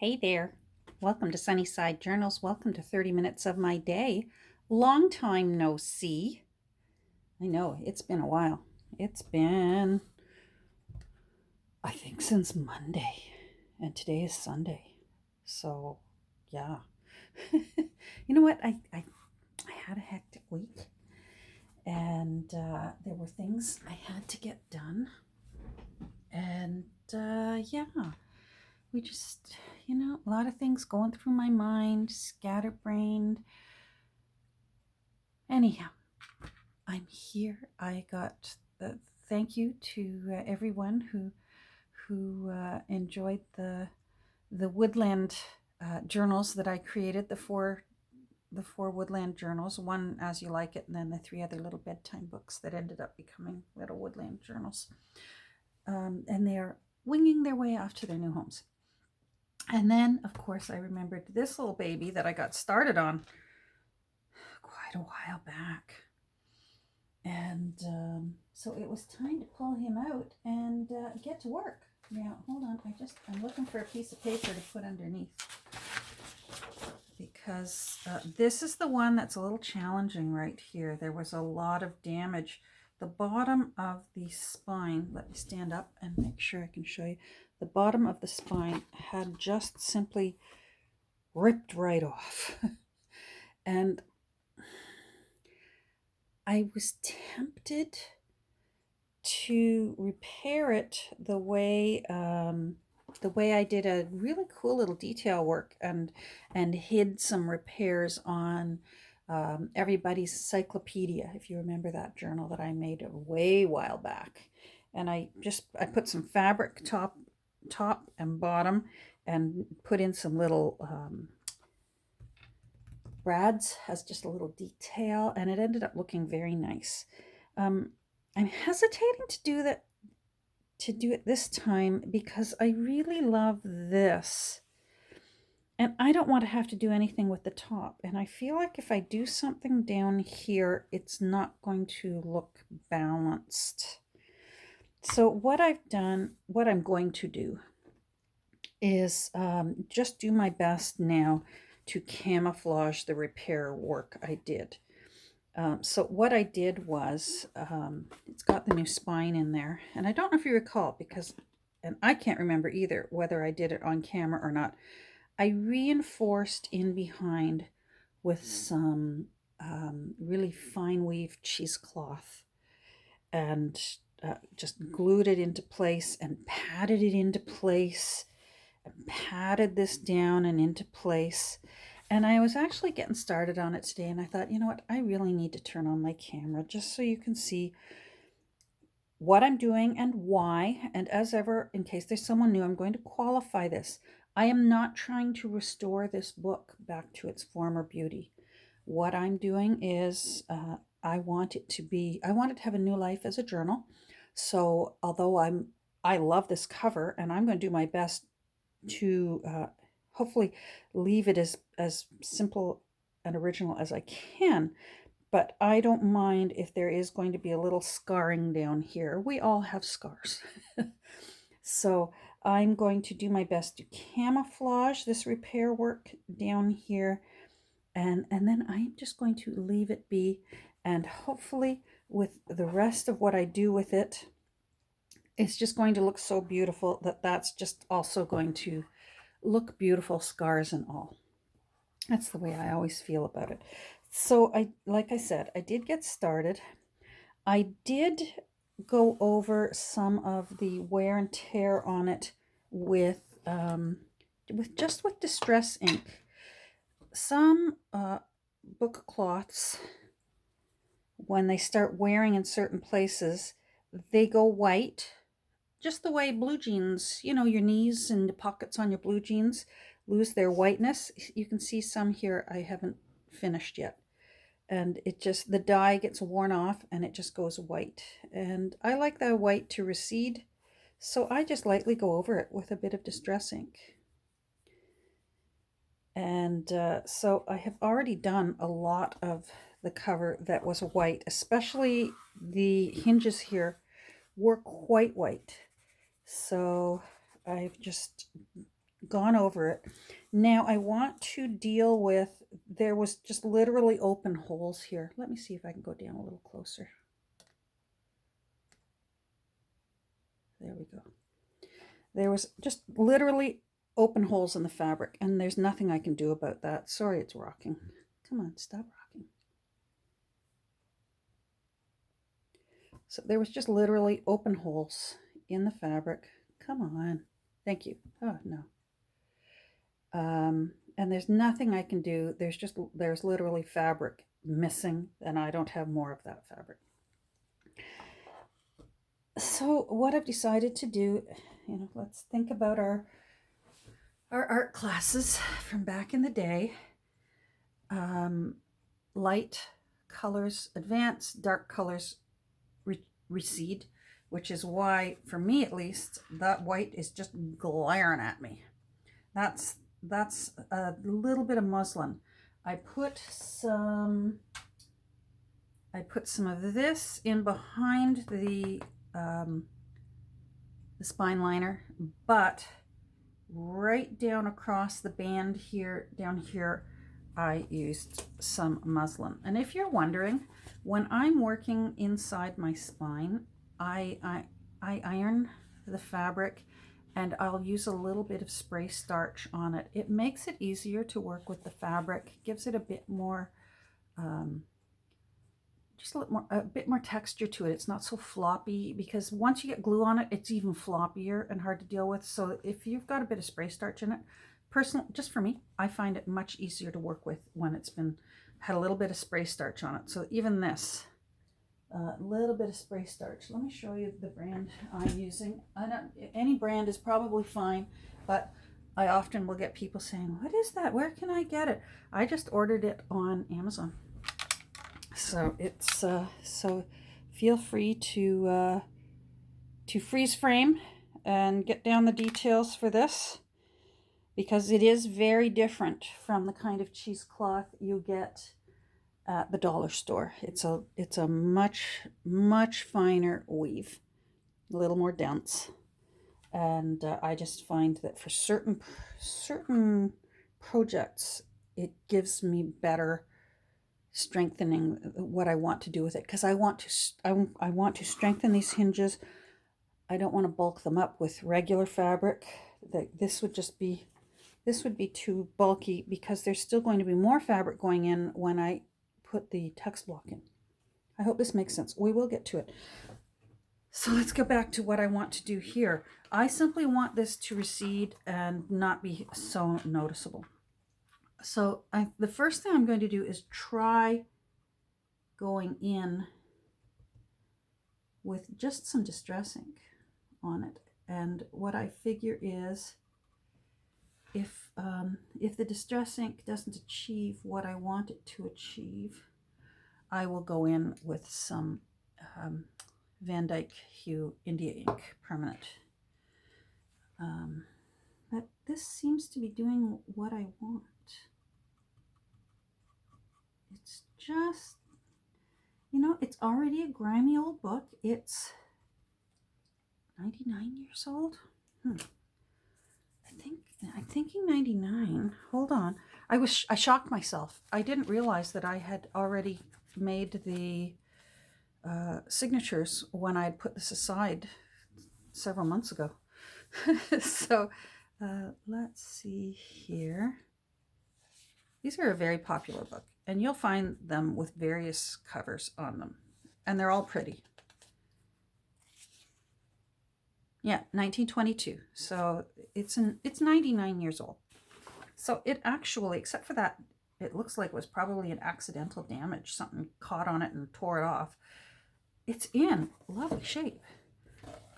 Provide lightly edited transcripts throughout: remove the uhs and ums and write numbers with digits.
Hey there. Welcome to Sunnyside Journals. Welcome to 30 minutes of my day. Long time no see. I know, it's been a while. It's been, I think, since Monday. And today is Sunday. So, yeah. You know what? I had a hectic week. And there were things I had to get done. And yeah, we just, a lot of things going through my mind, scatterbrained. Anyhow, I'm here. I got thank you to everyone who enjoyed the woodland journals that I created. The four woodland journals, one as you like it, and then the three other little bedtime books that ended up becoming little woodland journals. And they are winging their way off to their new homes. And then, of course, I remembered this little baby that I got started on quite a while back. And so it was time to pull him out and get to work. Now, hold on. I'm looking for a piece of paper to put underneath. Because this is the one that's a little challenging right here. There was a lot of damage. The bottom of the spine, let me stand up and make sure I can show you. The bottom of the spine had just simply ripped right off. And I was tempted to repair it the way I did a really cool little detail work and hid some repairs on Everybody's Cyclopedia, if you remember that journal that I made a way while back. And I put some fabric top and bottom and put in some little brads as just a little detail, and it ended up looking very nice. I'm hesitating to do it this time because I really love this. And I don't want to have to do anything with the top. And I feel like if I do something down here, it's not going to look balanced. So what I'm going to do is just do my best now to camouflage the repair work I did. So what I did was, it's got the new spine in there. And I don't know if you recall and I can't remember either whether I did it on camera or not. I reinforced in behind with some really fine weave cheesecloth and just glued it into place and patted it into place and patted this down and into place. And I was actually getting started on it today, and I thought, you know what, I really need to turn on my camera just so you can see what I'm doing and why. And as ever, in case there's someone new, I'm going to qualify this. I am not trying to restore this book back to its former beauty. What I'm doing is I want it to have a new life as a journal. So although I love this cover, and I'm going to do my best to hopefully leave it as simple and original as I can. But I don't mind if there is going to be a little scarring down here. We all have scars. So I'm going to do my best to camouflage this repair work down here. And then I'm just going to leave it be. And hopefully with the rest of what I do with it, it's just going to look so beautiful that's just also going to look beautiful, scars and all. That's the way I always feel about it. So like I said, I did get started. I did go over some of the wear and tear on it with distress ink. Some book cloths, when they start wearing in certain places, they go white, just the way blue jeans, your knees and the pockets on your blue jeans lose their whiteness. You can see some here I haven't finished yet. And the dye gets worn off and it just goes white. And I like the white to recede, so I just lightly go over it with a bit of distress ink. And so I have already done a lot of the cover that was white, especially the hinges here were quite white. So I've just gone over it. Now I want to deal with, there was just literally open holes here. Let me see if I can go down a little closer. There we go. There was just literally open holes in the fabric, and there's nothing I can do about that. Sorry, it's rocking. Come on, stop rocking. So there was just literally open holes in the fabric. Come on. Thank you. Oh, no. And there's nothing I can do. There's literally fabric missing, and I don't have more of that fabric. So what I've decided to do, let's think about our art classes from back in the day. Light colors advance, dark colors recede, which is why, for me at least, that white is just glaring at me. That's a little bit of muslin. I put some of this in behind the spine liner, but right down across the band here, down here, I used some muslin. And if you're wondering, when I'm working inside my spine, I iron the fabric, and I'll use a little bit of spray starch on it. It makes it easier to work with the fabric, gives it a bit more, a bit more texture to it. It's not so floppy, because once you get glue on it, it's even floppier and hard to deal with. So if you've got a bit of spray starch in it, personally, just for me, I find it much easier to work with when it's had a little bit of spray starch on it. So even this, a little bit of spray starch. Let me show you the brand I'm using. Any brand is probably fine, but I often will get people saying, "What is that? Where can I get it?" I just ordered it on Amazon. So it's so feel free to freeze frame and get down the details for this, because it is very different from the kind of cheesecloth you get at the dollar store. It's a much finer weave, a little more dense, and I just find that for certain projects, it gives me better strengthening what I want to do with it, because I want to strengthen these hinges. I don't want to bulk them up with regular fabric. This would be too bulky, because there's still going to be more fabric going in when I put the text block in. I hope this makes sense. We will get to it. So let's go back to what I want to do here. I simply want this to recede and not be so noticeable. So the first thing I'm going to do is try going in with just some distress ink on it. And what I figure is, if the distress ink doesn't achieve what I want it to achieve, I will go in with some Van Dyke Hue India ink permanent. But this seems to be doing what I want. It's just, it's already a grimy old book. It's 99 years old. I'm thinking 99. Hold on. I shocked myself. I didn't realize that I had already made the signatures when I had put this aside several months ago. So let's see here. These are a very popular book, and you'll find them with various covers on them, and they're all pretty. Yeah, 1922. So it's 99 years old. So it actually, except for that, it looks like it was probably an accidental damage. Something caught on it and tore it off. It's in lovely shape.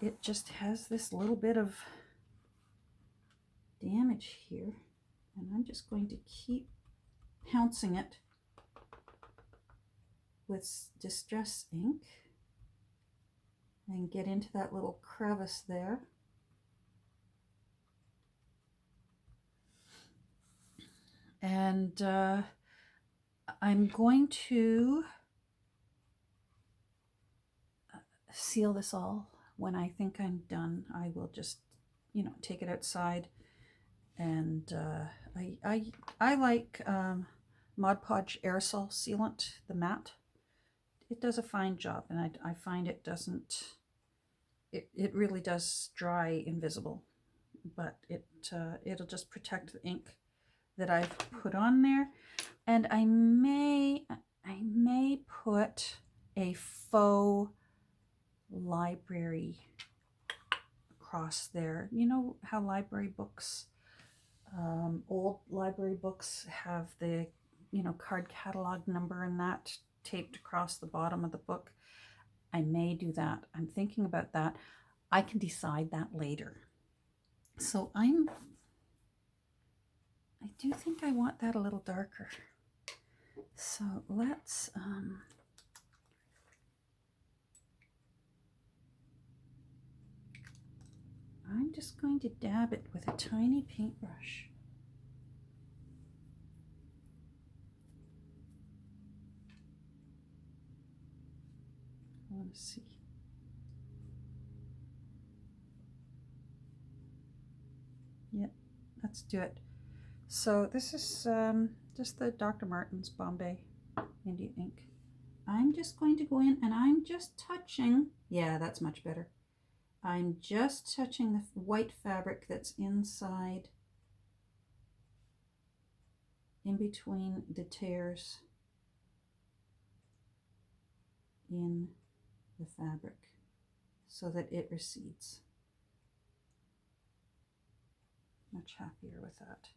It just has this little bit of damage here, and I'm just going to keep pouncing it with distress ink and get into that little crevice there. And I'm going to seal this all. When I think I'm done, I will just, take it outside And I like Mod Podge aerosol sealant, the matte. It does a fine job, and I find it doesn't. It really does dry invisible, but it'll just protect the ink that I've put on there. And I may put a faux library across there. You know how library books, old library books have the, card catalog number and that taped across the bottom of the book. I may do that. I'm thinking about that. I can decide that later. So I do think I want that a little darker. So let's, I'm just going to dab it with a tiny paintbrush. I want to see. Yep, let's do it. So this is just the Dr. Martens Bombay Indian ink. I'm just going to go in and I'm just touching, yeah, that's much better. I'm just touching the white fabric that's inside, in between the tears in the fabric so that it recedes. Much happier with that.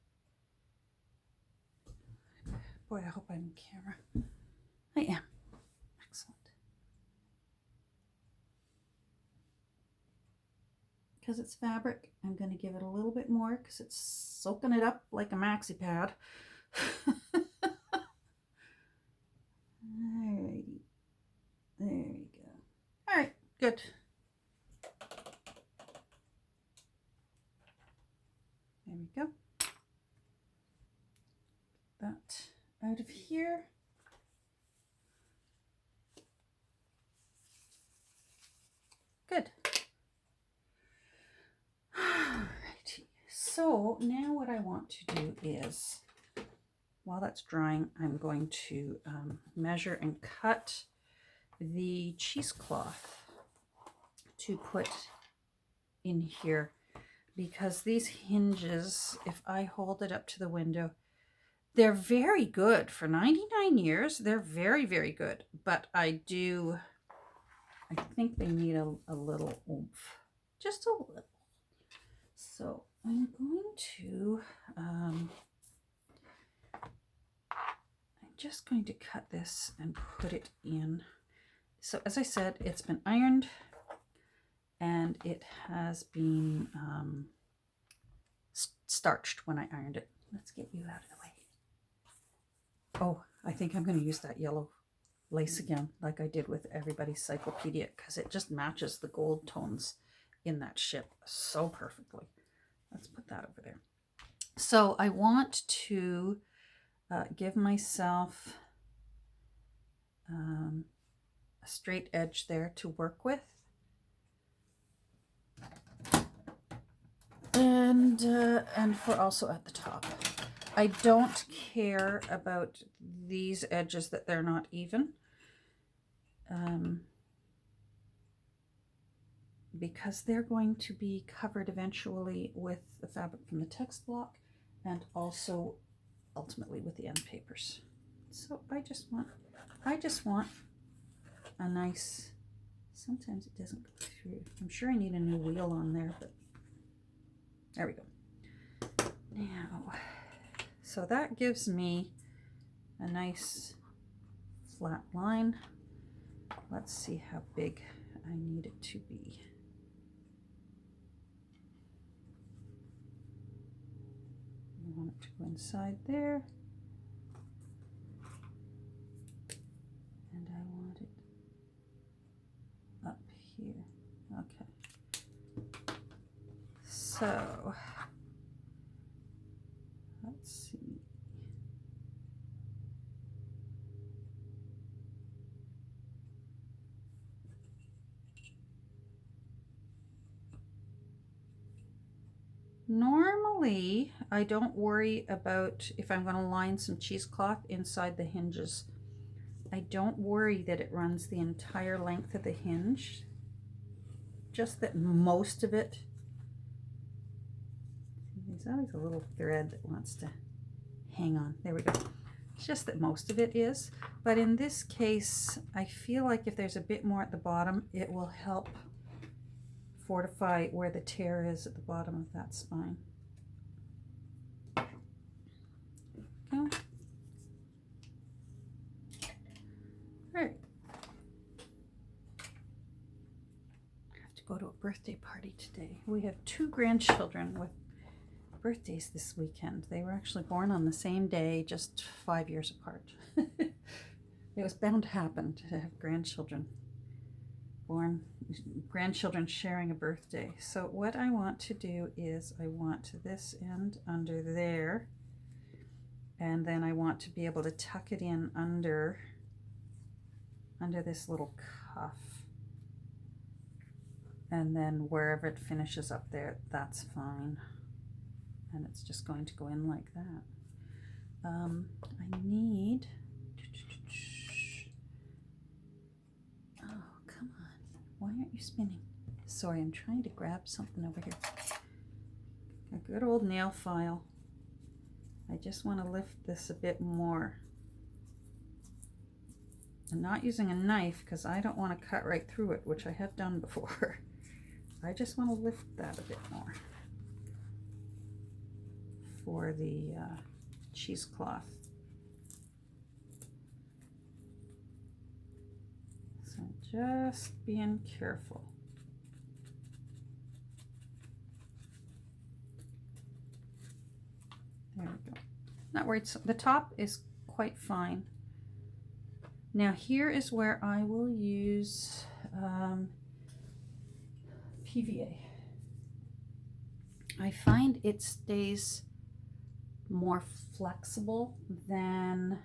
Boy, I hope I'm in camera. I am. Excellent. Because it's fabric, I'm going to give it a little bit more because it's soaking it up like a maxi pad. Alrighty. There we go. Alright, good. There we go. That out of here. Good. Alrighty. So now what I want to do is, while that's drying, I'm going to measure and cut the cheesecloth to put in here, because these hinges, if I hold it up to the window, they're very good for 99 years. They're very, very good, but I think they need a little oomph, just a little. So I'm going to, I'm just going to cut this and put it in. So as I said, it's been ironed and it has been starched when I ironed it. Let's get you out of the way. Oh, I think I'm going to use that yellow lace again, like I did with Everybody's Cyclopedia, because it just matches the gold tones in that ship so perfectly. Let's put that over there. So I want to give myself a straight edge there to work with. And for also at the top. I don't care about these edges that they're not even, because they're going to be covered eventually with the fabric from the text block and also ultimately with the end papers. So I just want a nice, sometimes it doesn't go through. I'm sure I need a new wheel on there, but there we go. Now, so that gives me a nice flat line. Let's see how big I need it to be. I want it to go inside there. And I want it up here. Okay. So, let's see. normally I don't worry about if I'm going to line some cheesecloth inside the hinges. I don't worry that it runs the entire length of the hinge, just that most of it, there's always a little thread that wants to hang on. There we go. It's just that most of it is, but in this case, I feel like if there's a bit more at the bottom, it will help fortify where the tear is at the bottom of that spine. Okay. All right. I have to go to a birthday party today. We have 2 grandchildren with birthdays this weekend. They were actually born on the same day, just 5 years apart. It was bound to happen to have grandchildren sharing a birthday. So what I want to do is I want this end under there, and then I want to be able to tuck it in under this little cuff, and then wherever it finishes up there, that's fine. And it's just going to go in like that. I need, oh, come on. Why aren't you spinning? Sorry, I'm trying to grab something over here. A good old nail file. I just want to lift this a bit more. I'm not using a knife because I don't want to cut right through it, which I have done before. I just want to lift that a bit more for the cheesecloth. So just being careful. There we go. Not worried. So the top is quite fine. Now here is where I will use PVA. I find it stays more flexible than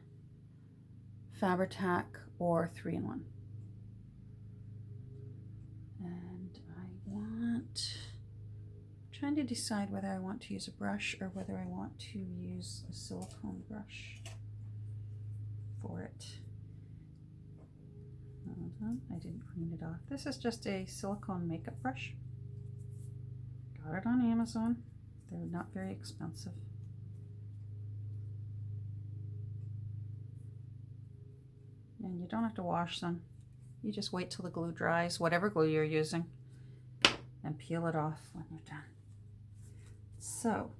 Fabri-Tac or 3-in-1. And I'm trying to decide whether I want to use a brush or whether I want to use a silicone brush for it. I didn't clean it off. This is just a silicone makeup brush. Got it on Amazon. They're not very expensive. And you don't have to wash them. You just wait till the glue dries, whatever glue you're using, and peel it off when you're done. So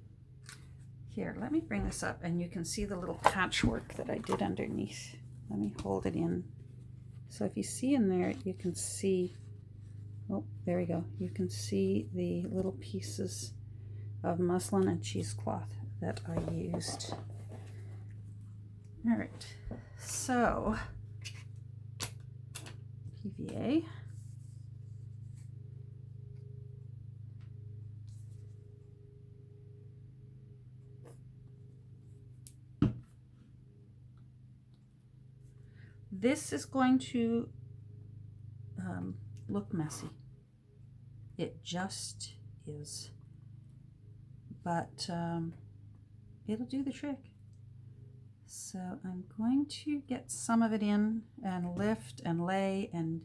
here, let me bring this up and you can see the little patchwork that I did underneath. Let me hold it in. So if you see in there, you can see, oh, there we go. You can see the little pieces of muslin and cheesecloth that I used. All right, so PVA. This is going to look messy. It just is. But it'll do the trick. So I'm going to get some of it in and lift and lay and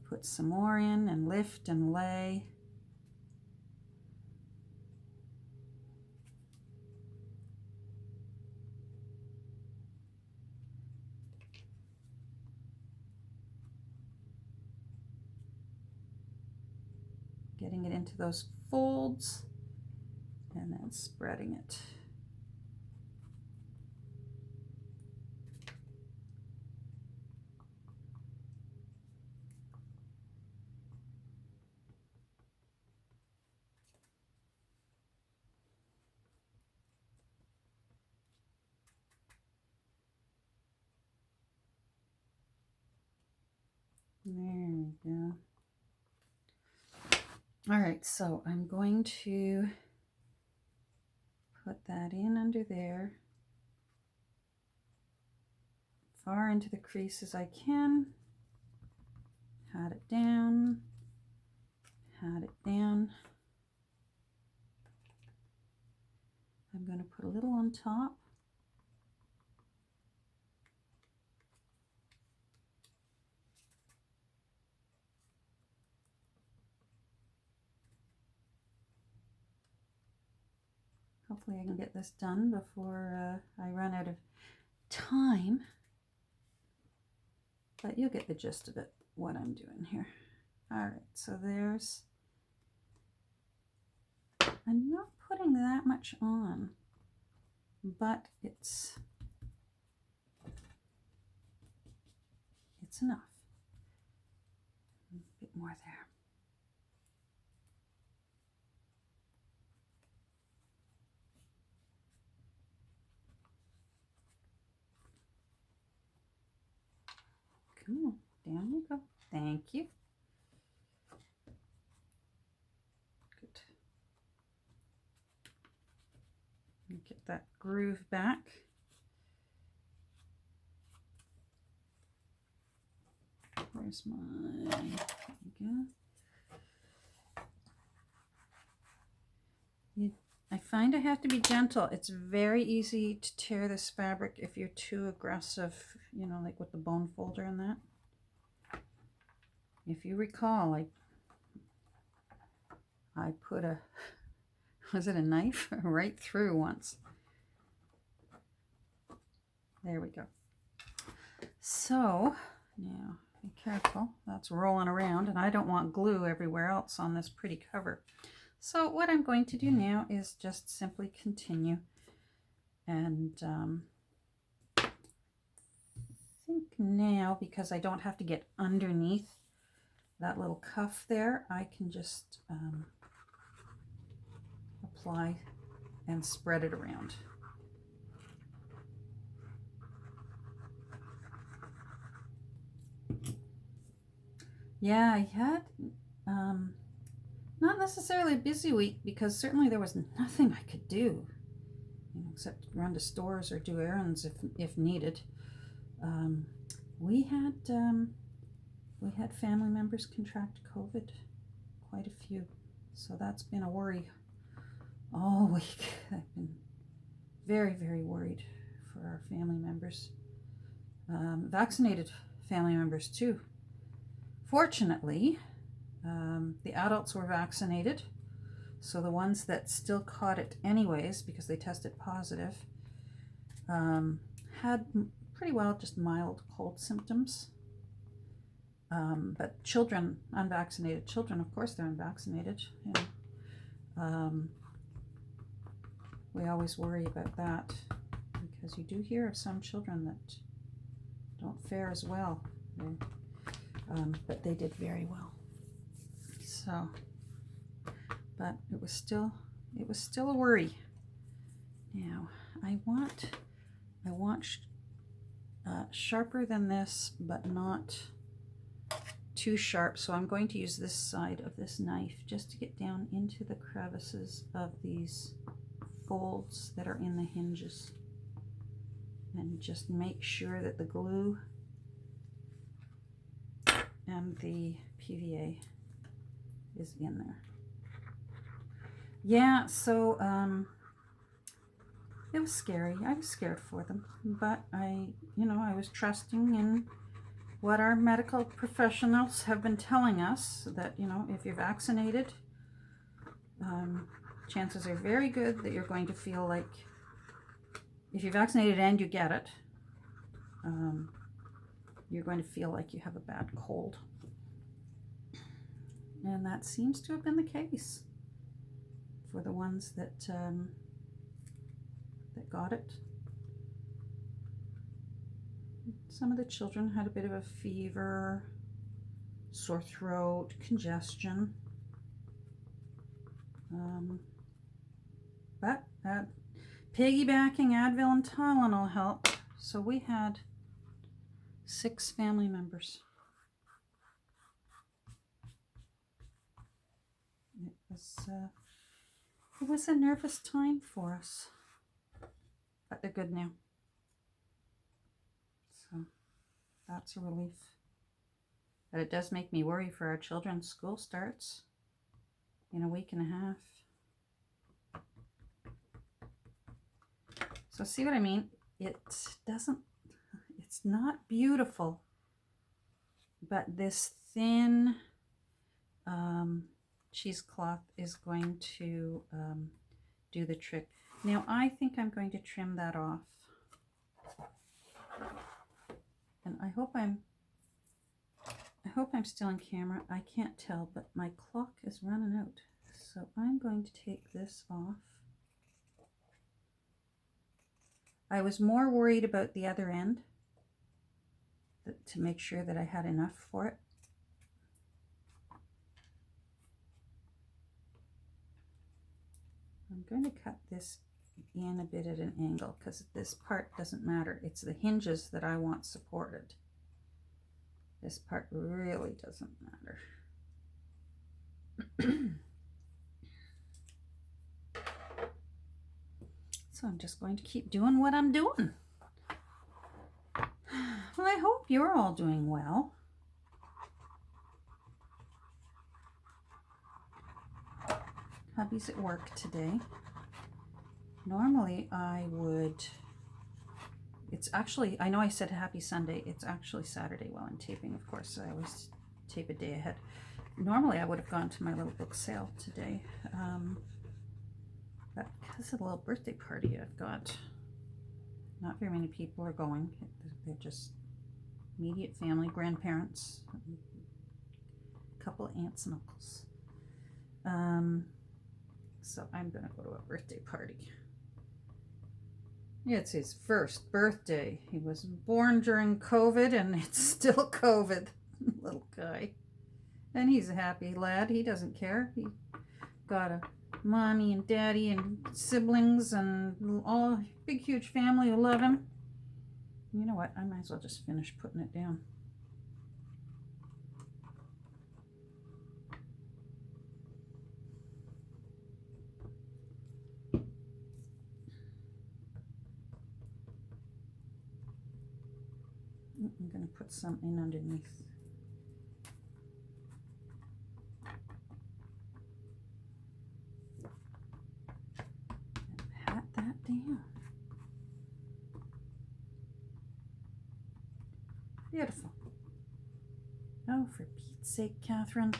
put some more in and lift and lay. Getting it into those folds and then spreading it. There we go. All right, so I'm going to put that in under there, far into the crease as I can, pat it down, pat it down, I'm going to put a little on top. Hopefully I can get this done before I run out of time. But you'll get the gist of it, what I'm doing here. All right, so there's, I'm not putting that much on, but it's enough. A bit more there. Come on, down you go. Thank you. Good. Get that groove back. Where's my, there we go. I find I have to be gentle. It's very easy to tear this fabric if you're too aggressive, you know, like with the bone folder and that. If you recall, I put a, was it a knife? Right through once. There we go. So now be careful, that's rolling around, and I don't want glue everywhere else on this pretty cover. So what I'm going to do now is just simply continue, and I think now, because I don't have to get underneath that little cuff there, I can just apply and spread it around. Yeah, I had not necessarily a busy week, because certainly there was nothing I could do, you know, except run to stores or do errands if needed. We had family members contract COVID, quite a few, so that's been a worry all week. I've been very, very worried for our family members, vaccinated family members too. Fortunately, the adults were vaccinated, so the ones that still caught it anyways because they tested positive had pretty well just mild cold symptoms. But children, unvaccinated children, of course they're unvaccinated. You know. We always worry about that, because you do hear of some children that don't fare as well. But they did very well. So, but it was still a worry. Now I want sharper than this, but not too sharp. So I'm going to use this side of this knife just to get down into the crevices of these folds that are in the hinges, and just make sure that the glue and the PVA is in there. Yeah, so it was scary. I was scared for them, but I was trusting in what our medical professionals have been telling us, that, you know, if you're vaccinated, chances are very good that you're going to feel like, if you're vaccinated and you get it, you're going to feel like you have a bad cold. And that seems to have been the case for the ones that got it. Some of the children had a bit of a fever, sore throat, congestion. But piggybacking Advil and Tylenol helped. So we had 6 family members. It was a nervous time for us, but they're good now. So that's a relief. But it does make me worry for our children. School starts in a week and a half. So see what I mean? It doesn't, it's not beautiful, but this thin cheesecloth is going to do the trick. Now I think I'm going to trim that off. And I hope I'm still on camera. I can't tell, but my clock is running out. So I'm going to take this off. I was more worried about the other end to make sure that I had enough for it. I'm going to cut this in a bit at an angle because this part doesn't matter. It's the hinges that I want supported. This part really doesn't matter. So I'm just going to keep doing what I'm doing. Well, I hope you're all doing well. Hubby's at work today. Normally I would, it's actually, I know I said happy Sunday, it's actually Saturday while I'm taping, of course. I always tape a day ahead. Normally I would have gone to my little book sale today, but because of the little birthday party I've got, not very many people are going. They're just immediate family, grandparents, a couple of aunts and uncles. So I'm gonna go to a birthday party. It's his first birthday. He was born during COVID and it's still COVID, little guy. And he's a happy lad. He doesn't care. He got a mommy and daddy and siblings and all big huge family who love him. You know what? I might as well just finish putting it down. I'm going to put some in underneath. And pat that down. Beautiful. Oh, for Pete's sake, Catherine.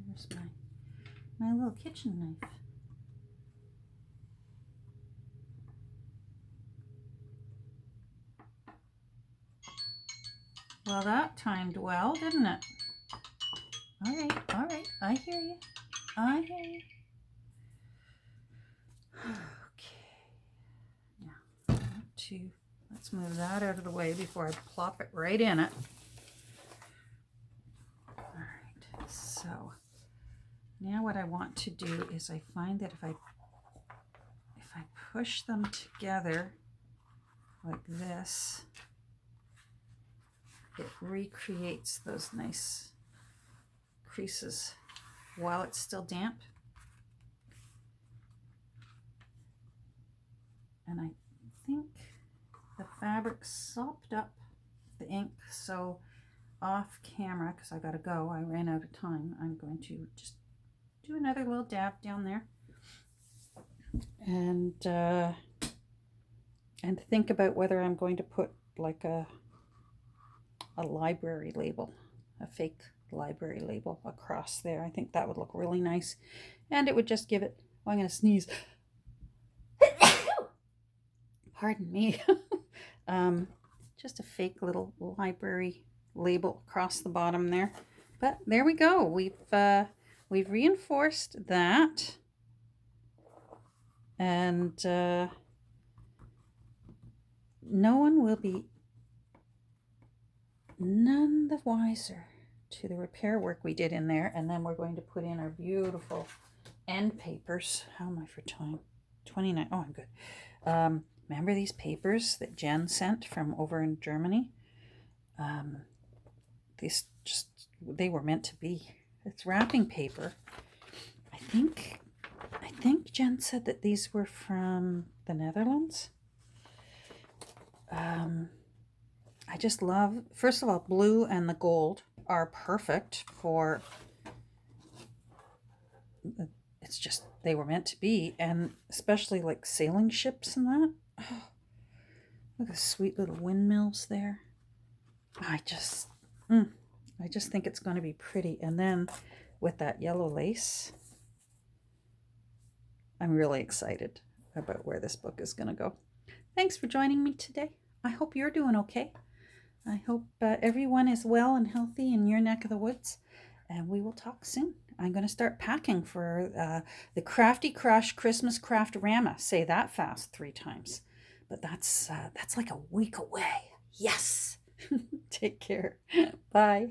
Where's my little kitchen knife? Well, that timed well, didn't it? All right, I hear you. I hear you. Okay. Now, let's move that out of the way before I plop it right in it. All right, so now what I want to do is I find that if I push them together like this, it recreates those nice creases while it's still damp. And I think the fabric sopped up the ink, so off camera, because I gotta go, I ran out of time, I'm going to just do another little dab down there and think about whether I'm going to put like a library label, a fake library label across there. I think that would look really nice, and it would just give it, oh, I'm gonna sneeze. Pardon me. Just a fake little library label across the bottom there. But there we go. We've reinforced that, and no one will be none the wiser to the repair work we did in there. And then we're going to put in our beautiful end papers. How am I for time? 29. Oh, I'm good. Remember these papers that Jen sent from over in Germany? They were meant to be. It's wrapping paper. I think Jen said that these were from the Netherlands. I just love, first of all, blue and the gold are perfect for it's just, they were meant to be. And especially like sailing ships and that. Oh, look at the sweet little windmills there. I just, I just think it's going to be pretty. And then with that yellow lace, I'm really excited about where this book is going to go. Thanks for joining me today. I hope you're doing okay. I hope everyone is well and healthy in your neck of the woods, and we will talk soon. I'm going to start packing for the Crafty Crush Christmas Craft-Rama. Say that fast 3 times. But that's like a week away. Yes! Take care. Bye.